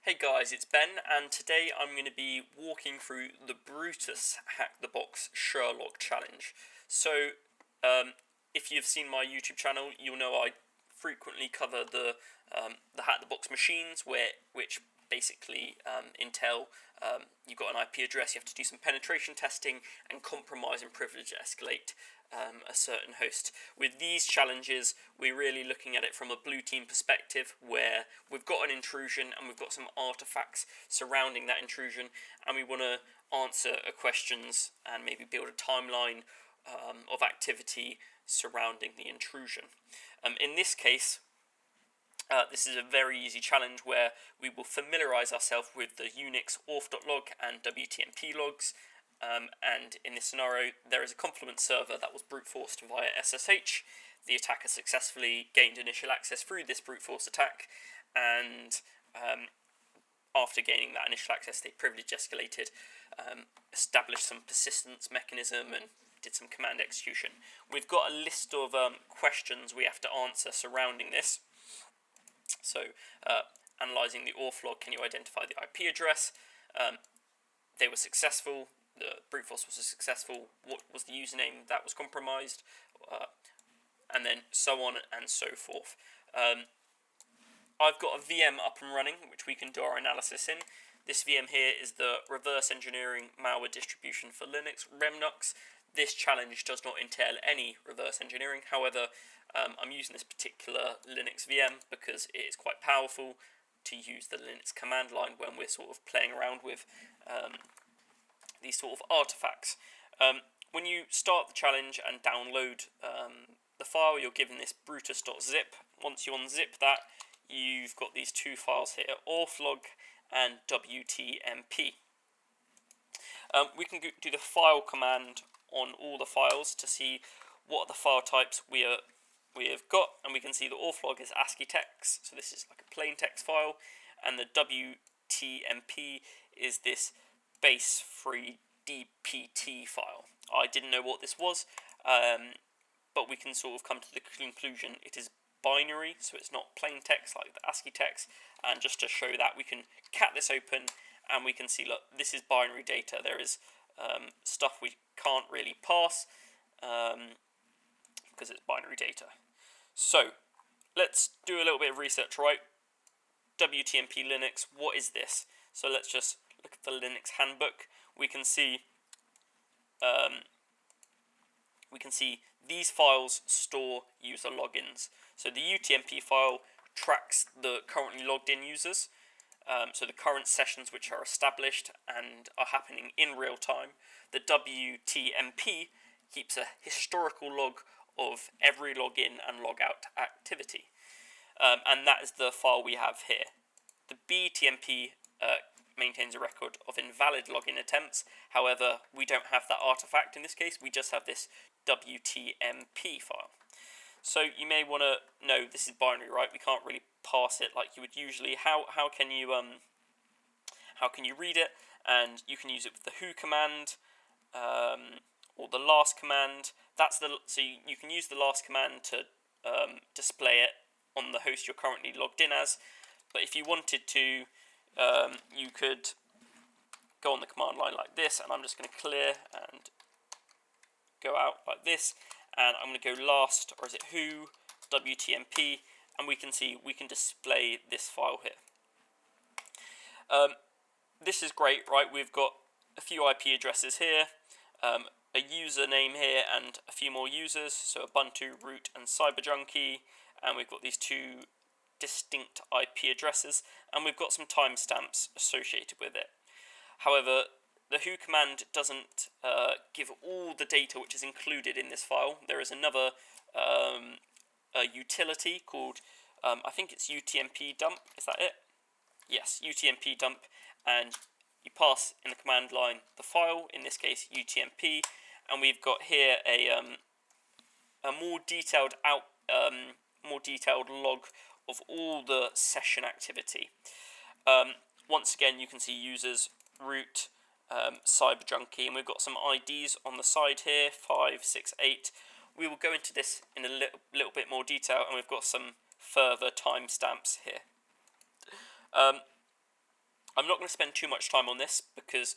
Hey guys, it's Ben, and today I'm going to be walking through the Brutus HackTheBox Sherlock challenge. So, if you've seen my YouTube channel, you'll know I frequently cover the HackTheBox machines, which basically entail you've got an IP address, you have to do some penetration testing, and compromise and privilege escalate a certain host. With these challenges, we're really looking at it from a blue team perspective, where we've got an intrusion and we've got some artifacts surrounding that intrusion, and we want to answer questions and maybe build a timeline of activity surrounding the intrusion. In this case, this is a very easy challenge where we will familiarize ourselves with the Unix auth.log and WTMP logs. And in this scenario, there is a complement server that was brute forced via SSH. The attacker successfully gained initial access through this brute force attack, and after gaining that initial access, they privilege escalated, established some persistence mechanism, and did some command execution. We've got a list of questions we have to answer surrounding this. So, analysing the auth log, can you identify the IP address? They were successful. The brute force was successful. What was the username that was compromised? And then so on and so forth. I've got a VM up and running, which we can do our analysis in. This VM here is the reverse engineering malware distribution for Linux, Remnux. This challenge does not entail any reverse engineering. However, I'm using this particular Linux VM because it is quite powerful to use the Linux command line when we're sort of playing around with these sort of artifacts. When you start the challenge and download the file, you're given this brutus.zip. Once you unzip that, you've got these two files here, auth.log and WTMP. We can do the file command on all the files to see what are the file types we have got, and we can see the auth.log is ASCII text, so this is like a plain text file, and the WTMP is this base free DPT file. I didn't know what this was, but we can sort of come to the conclusion it is binary, so it's not plain text like the ASCII text. And just to show that, we can cat this open and we can see, look, this is binary data. There is stuff we can't really pass because it's binary data. So let's do a little bit of research, right? WTMP Linux, what is this? So let's just look at the Linux handbook. We can see these files store user logins. So the UTMP file tracks the currently logged in users, so the current sessions which are established and are happening in real time. The WTMP keeps a historical log of every login and logout activity, and that is the file we have here. The BTMP maintains a record of invalid login attempts. However, we don't have that artifact in this case. We just have this WTMP file. So you may want to know this is binary, right? We can't really pass it like you would usually. How can you read it? And you can use it with the who command or the last command. So you can use the last command to display it on the host you're currently logged in as. But if you wanted to, you could go on the command line like this, and I'm just going to clear and go out like this, and I'm going to go last, or is it who, WTMP, and we can see we can display this file here. This is great, right? We've got a few IP addresses here, a username here, and a few more users, so Ubuntu, root, and cyberjunkie, and we've got these two distinct IP addresses, and we've got some timestamps associated with it. However, the who command doesn't give all the data which is included in this file. There is another utility called, I think it's UTMP dump, is that it? Yes, UTMP dump, and you pass in the command line the file, in this case UTMP, and we've got here a more detailed log of all the session activity. Once again, you can see users, root, cyberjunkie, and we've got some IDs on the side here, 5, 6, 8. We will go into this in a little bit more detail, and we've got some further timestamps here. I'm not going to spend too much time on this because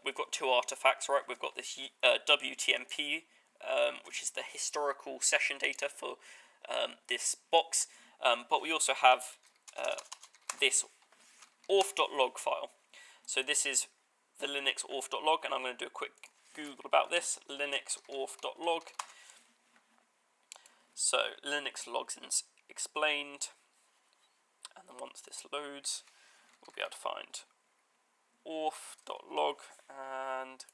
we've got two artifacts, right? We've got this WTMP, which is the historical session data for this box, but we also have this auth.log file. So this is the Linux auth.log, and I'm going to do a quick Google about this, Linux auth.log. So Linux logins explained, and then once this loads, we'll be able to find auth.log and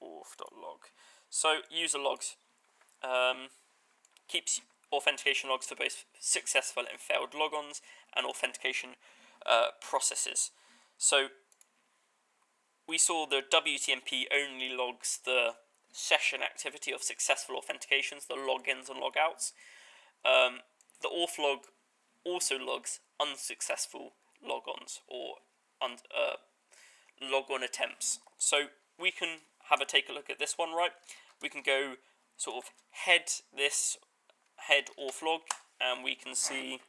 auth.log. So user logs keeps authentication logs for both successful and failed logons and authentication processes. So we saw the WTMP only logs the session activity of successful authentications, the logins and logouts. The auth log also logs unsuccessful logons or logon attempts. So we can take a look at this one, right? We can go sort of head auth log, and we can see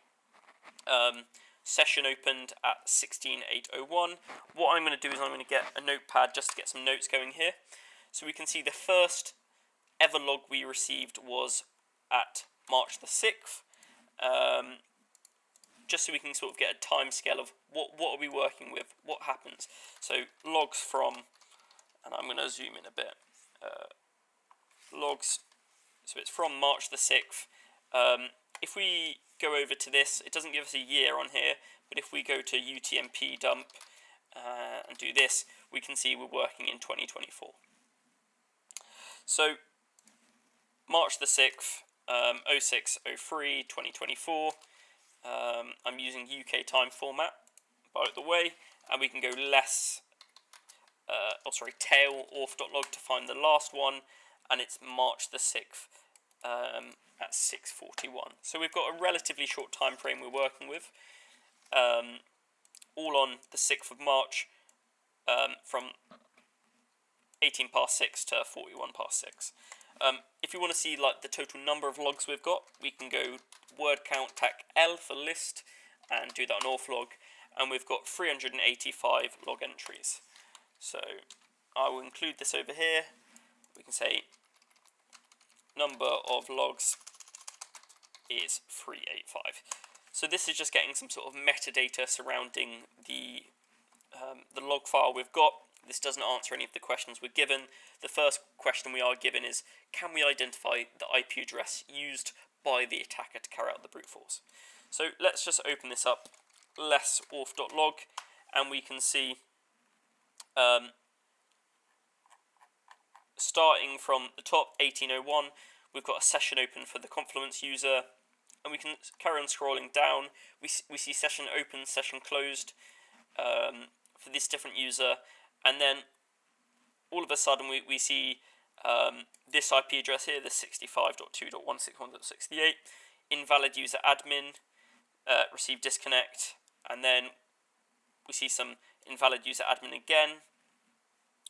session opened at 16.801. What I'm going to do is I'm going to get a notepad just to get some notes going here. So we can see the first ever log we received was at March the 6th. Just so we can sort of get a time scale of what are we working with, what happens. So logs from, and I'm going to zoom in a bit, logs, so it's from March the 6th. If we go over to this, it doesn't give us a year on here, but if we go to UTMP dump and do this, we can see we're working in 2024. So March the 6th, 0603 2024. I'm using UK time format, by the way, and we can go tail auth.log to find the last one, and it's March the 6th at 6:41. So we've got a relatively short time frame we're working with, all on the 6th of March, from 18 past 6 to 41 past 6. If you want to see like the total number of logs we've got, we can go word count tac L for list and do that on auth log, and we've got 385 log entries. So I will include this over here. We can say number of logs is 385. So this is just getting some sort of metadata surrounding the log file we've got. This doesn't answer any of the questions we're given. The first question we are given is, can we identify the IP address used by the attacker to carry out the brute force? So let's just open this up, less auth.log, and we can see starting from the top, 1801, we've got a session open for the Confluence user, and we can carry on scrolling down. We see session open, session closed for this different user, and then all of a sudden we see this IP address here, the 65.2.161.68, invalid user admin, receive disconnect, and then we see some invalid user admin again,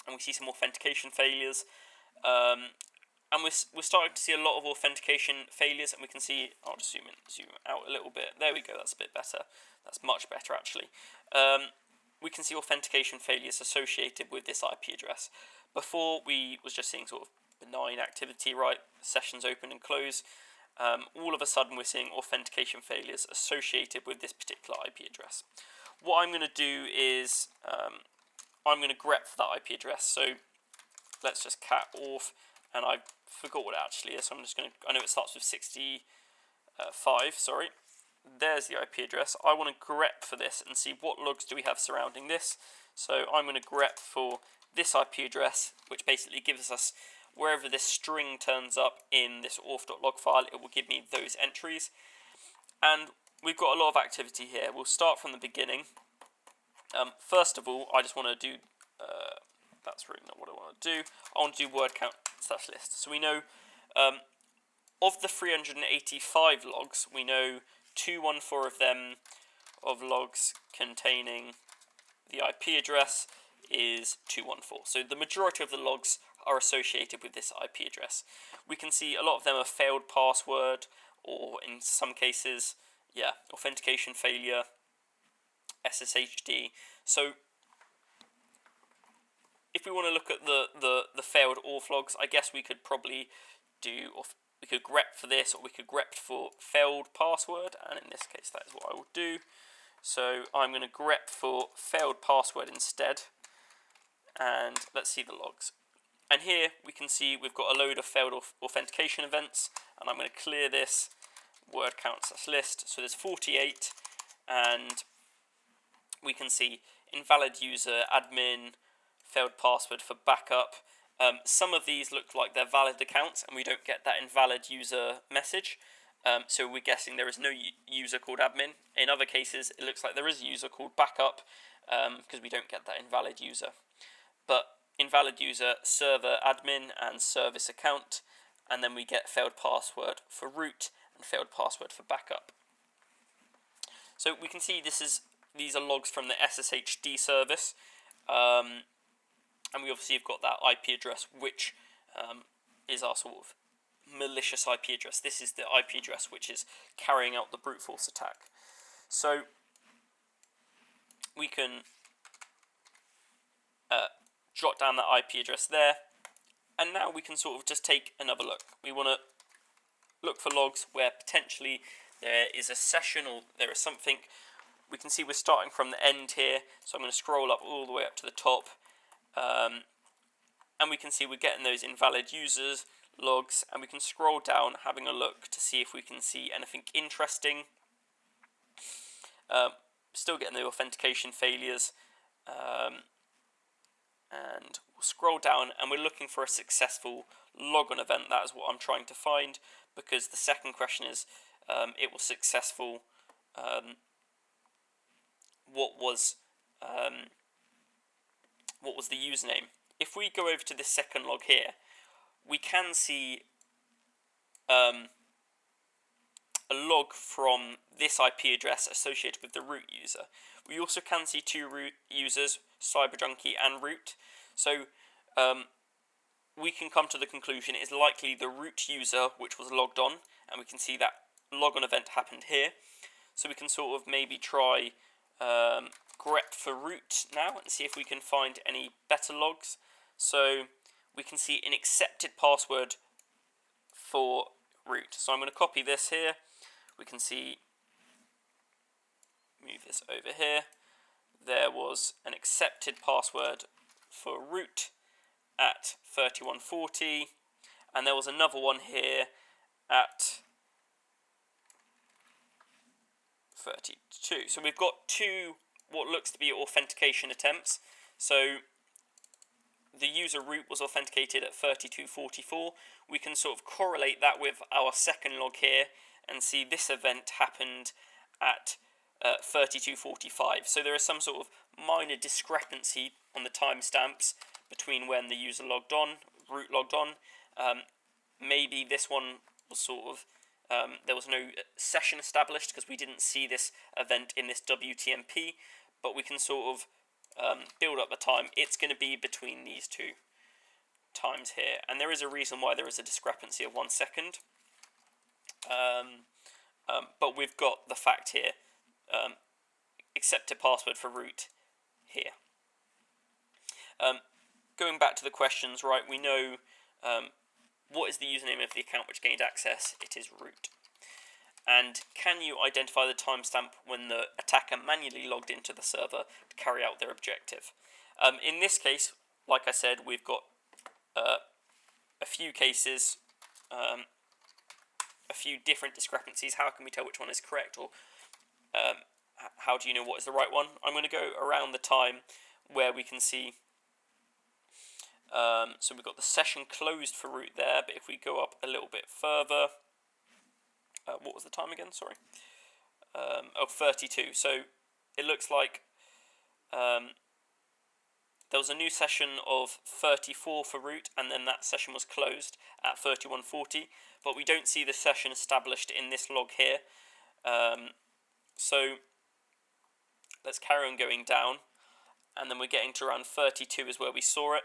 and we see some authentication failures, and we're starting to see a lot of authentication failures, and we can see, I'll just zoom out a little bit, there we go, that's a bit better, that's much better actually. We can see authentication failures associated with this IP address. Before, we was just seeing sort of benign activity, right, sessions open and close. All of a sudden we're seeing authentication failures associated with this particular IP address. What I'm going to do is I'm going to grep for that IP address. So let's just cat auth, and I forgot what it actually is, so I'm just going to, I know it starts with 65, sorry. There's the IP address. I want to grep for this and see what logs do we have surrounding this. So I'm going to grep for this IP address, which basically gives us wherever this string turns up in this auth.log file, it will give me those entries. And we've got a lot of activity here. We'll start from the beginning. First of all, I just want to do, that's really not what I want to do. I want to do word count slash list. So we know of the 385 logs, we know 214 of them of logs containing the IP address is 214. So the majority of the logs are associated with this IP address. We can see a lot of them are failed password, or in some cases, yeah, authentication failure. SSHD. So if we want to look at the failed auth logs, I guess we could probably do, or we could grep for this, or we could grep for failed password, and in this case that is what I will do. So I'm going to grep for failed password instead, and let's see the logs. And here we can see we've got a load of failed authentication events, and I'm going to clear this word count/list. So there's 48, and we can see invalid user, admin, failed password for backup. Some of these look like they're valid accounts, and we don't get that invalid user message. So we're guessing there is no user called admin. In other cases, it looks like there is a user called backup, because we don't get that invalid user. But invalid user, server admin, and service account, and then we get failed password for root and failed password for backup. So we can see these are logs from the SSHD service, and we obviously have got that IP address, which is our sort of malicious IP address. This is the IP address which is carrying out the brute force attack. So we can jot down that IP address there, and now we can sort of just take another look. We want to look for logs where potentially there is a session or there is something. We can see we're starting from the end here, so I'm going to scroll up all the way up to the top, and we can see we're getting those invalid users logs, and we can scroll down having a look to see if we can see anything interesting. Still getting the authentication failures, and we'll scroll down, and we're looking for a successful logon event. That is what I'm trying to find, because the second question is it was successful. What was the username? If we go over to this second log here, we can see a log from this IP address associated with the root user. We also can see two root users, CyberJunkie and root. So we can come to the conclusion it is likely the root user which was logged on, and we can see that logon event happened here. So we can sort of maybe try grep for root now and see if we can find any better logs. So we can see an accepted password for root. So I'm going to copy this here. We can see, move this over here. There was an accepted password for root at 3140, and there was another one here at 32. So we've got two what looks to be authentication attempts. So the user root was authenticated at 3244. We can sort of correlate that with our second log here and see this event happened at 3245. So there is some sort of minor discrepancy on the timestamps between when the user logged on, root logged on. Maybe this one was sort of there was no session established because we didn't see this event in this WTMP, but we can sort of build up the time. It's going to be between these two times here, and there is a reason why there is a discrepancy of 1 second. But we've got the fact here, accepted password for root here. Going back to the questions, right, we know what is the username of the account which gained access? It is root. And can you identify the timestamp when the attacker manually logged into the server to carry out their objective? In this case, like I said, we've got a few cases, a few different discrepancies. How can we tell which one is correct, or how do you know what is the right one? I'm going to go around the time where we can see. So we've got the session closed for root there, but if we go up a little bit further, what was the time again? Sorry. 32. So it looks like there was a new session of 34 for root, and then that session was closed at 3140, but we don't see the session established in this log here. So let's carry on going down, and then we're getting to around 32 is where we saw it,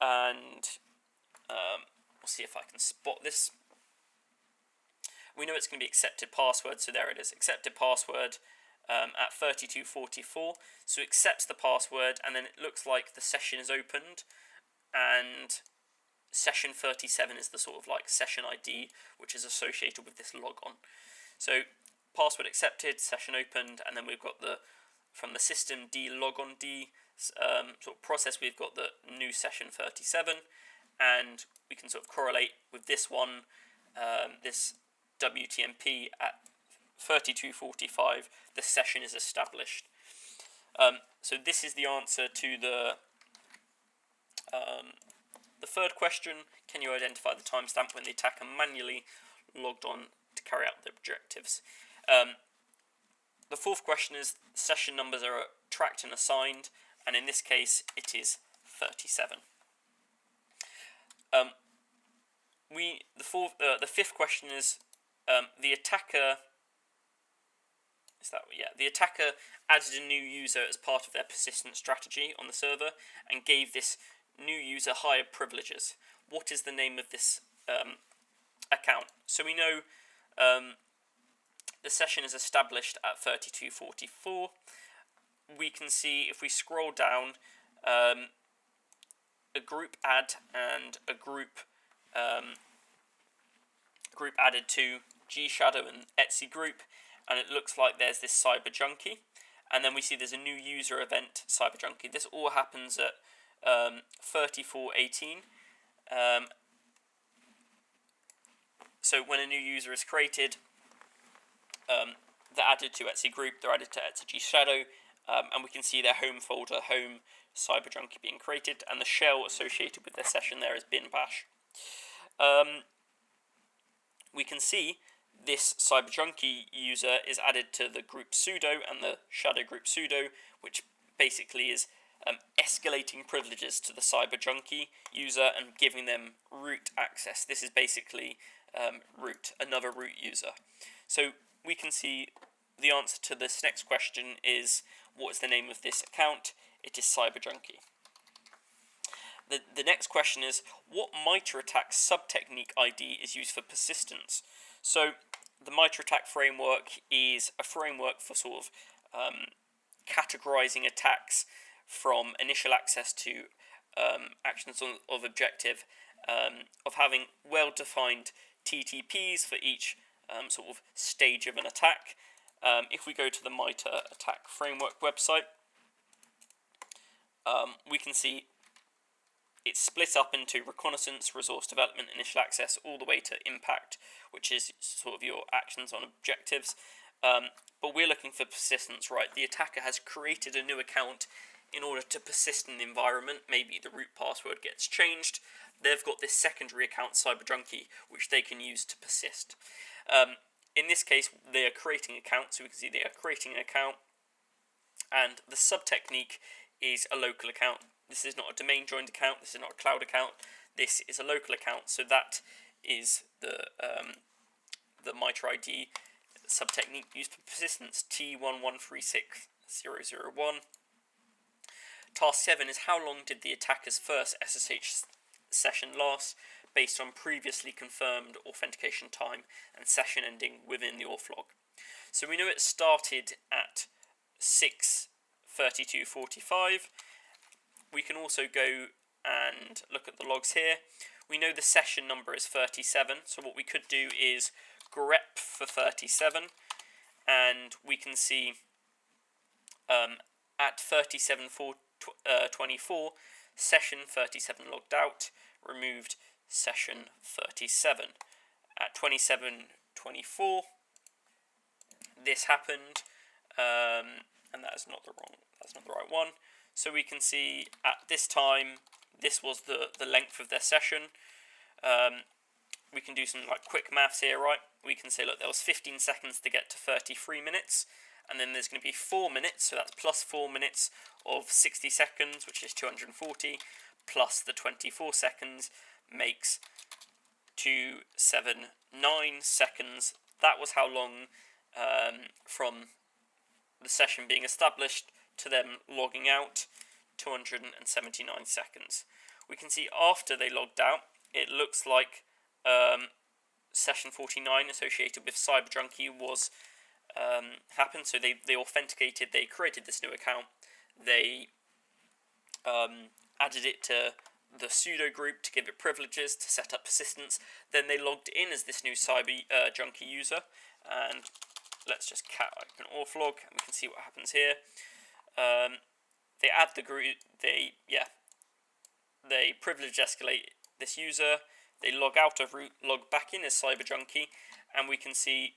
and we'll see if I can spot this. We know it's going to be accepted password, so there it is, accepted password. at 32:44. So it accepts the password, and then it looks like the session is opened, and session 37 is the sort of like session ID which is associated with this logon. So password accepted, session opened, and then we've got from the system D logon D sort of process, we've got the new session 37, and we can sort of correlate with this one, this WTMP at 32:45, the session is established. So this is the answer to the third question. Can you identify the timestamp when the attacker manually logged on to carry out the objectives? The fourth question is session numbers are tracked and assigned, and in this case it is 37. The fifth question is the attacker. The attacker added a new user as part of their persistent strategy on the server and gave this new user higher privileges. What is the name of this account? So we know the session is established at 32:44. We can see, if we scroll down, a group add and a group added to G-Shadow and Etsy group, and it looks like there's this Cyber Junkie, and then we see there's a new user event, Cyber Junkie. This all happens at 34:18. So when a new user is created, they're added to Etsy group, they're added to Etsy G-Shadow, and we can see their home folder, home Cyber Junkie being created, and the shell associated with their session there is bin bash. We can see this Cyber Junkie user is added to the group sudo and the shadow group sudo, which basically is escalating privileges to the Cyber Junkie user and giving them root access. This is basically root, another root user. So we can see the answer to this next question is, what is the name of this account? It is Cyber Junkie. The next question is, what MITRE ATT&CK sub-technique ID is used for persistence? So the MITRE ATT&CK framework is a framework for sort of categorizing attacks from initial access to actions of objective, of having well-defined TTPs for each sort of stage of an attack. If we go to the MITRE ATT&CK framework website, we can see it's split up into reconnaissance, resource development, initial access, all the way to impact, which is sort of your actions on objectives. But we're looking for persistence, right? The attacker has created a new account in order to persist in the environment. Maybe the root password gets changed. They've got this secondary account, Cyber Junkie, which they can use to persist. In this case, they are creating accounts, so we can see they are creating an account, and the sub-technique is a local account. This is not a domain joined account, this is not a cloud account, this is a local account, so that is the MITRE ID sub-technique used for persistence, T1136001. Task 7 is, how long did the attacker's first SSH session last, based on previously confirmed authentication time and session ending within the auth log. So we know it started at 6:32:45. We can also go and look at the logs here. We know the session number is 37, so what we could do is grep for 37, and we can see at 37:24, session 37 logged out, removed session 37. At 27:24, this happened, and that's not the right one. So we can see at this time, this was the length of their session. We can do some like quick maths here, right? We can say, look, there was 15 seconds to get to 33 minutes, and then there's going to be 4 minutes, so that's plus 4 minutes of 60 seconds, which is 240, plus the 24 seconds makes 279 seconds. That was how long from the session being established to them logging out, 279 seconds. We can see after they logged out, it looks like session 49 associated with Cyber Junkie was happened. So they authenticated, they created this new account, they added it to the sudo group to give it privileges to set up persistence. Then they logged in as this new cyber junkie user, and let's just cat open auth-log and we can see what happens here. They add the group, they privilege escalate this user, they log out of root, log back in as cyber junkie, and we can see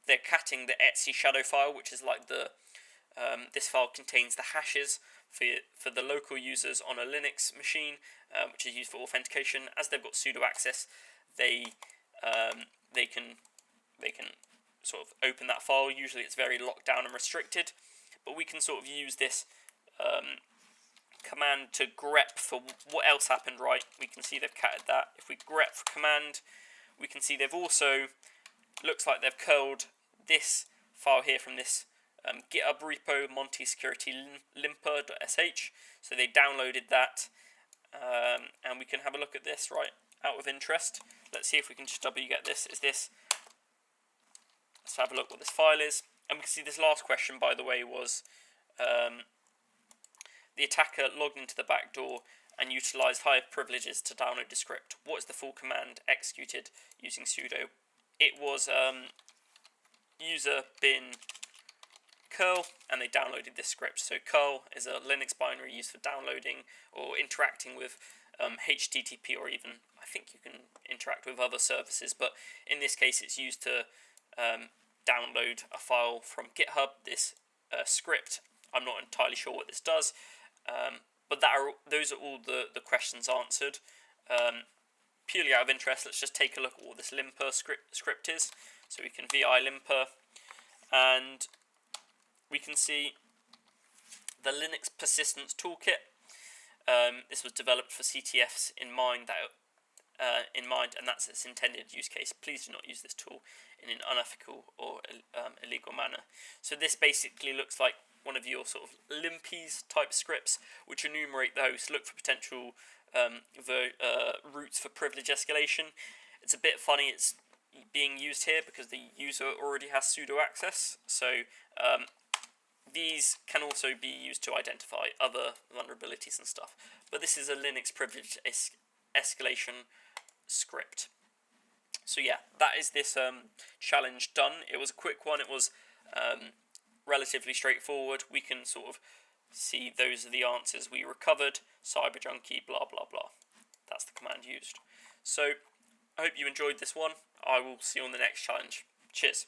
they're catting the etc shadow file, which is like the this file contains the hashes for the local users on a Linux machine, which is used for authentication. As they've got sudo access, they can sort of open that file. Usually it's very locked down and restricted, but we can sort of use this command to grep for what else happened, right? We can see they've catted that. If we grep for command, we can see they've also, looks like they've curled this file here from this GitHub repo, Monty Security limper.sh. So they downloaded that, and we can have a look at this, right, out of interest. Let's see if we can just get this. Is this, let's have a look what this file is. And we can see this last question, by the way, was the attacker logged into the back door and utilized higher privileges to download the script. What is the full command executed using sudo? It was user bin curl, and they downloaded this script. So curl is a Linux binary used for downloading or interacting with HTTP, or even, I think you can interact with other services, but in this case it's used to download a file from GitHub, this script. I'm not entirely sure what this does, but those are all the questions answered. Purely out of interest, let's just take a look at what this limper script is. So we can vi limper, and we can see the Linux persistence toolkit. This was developed for CTFs in mind, and that's its intended use case. Please do not use this tool in an unethical or illegal manner. So this basically looks like one of your sort of limpies type scripts, which enumerate the host, look for potential routes for privilege escalation. It's a bit funny it's being used here because the user already has sudo access. So these can also be used to identify other vulnerabilities and stuff. But this is a Linux privilege escalation script. So yeah, that is this challenge done. It was a quick one. It was relatively straightforward. We can sort of see those are the answers we recovered. Cyber junkie, blah blah blah. That's the command used. So I hope you enjoyed this one. I will see you on the next challenge. Cheers.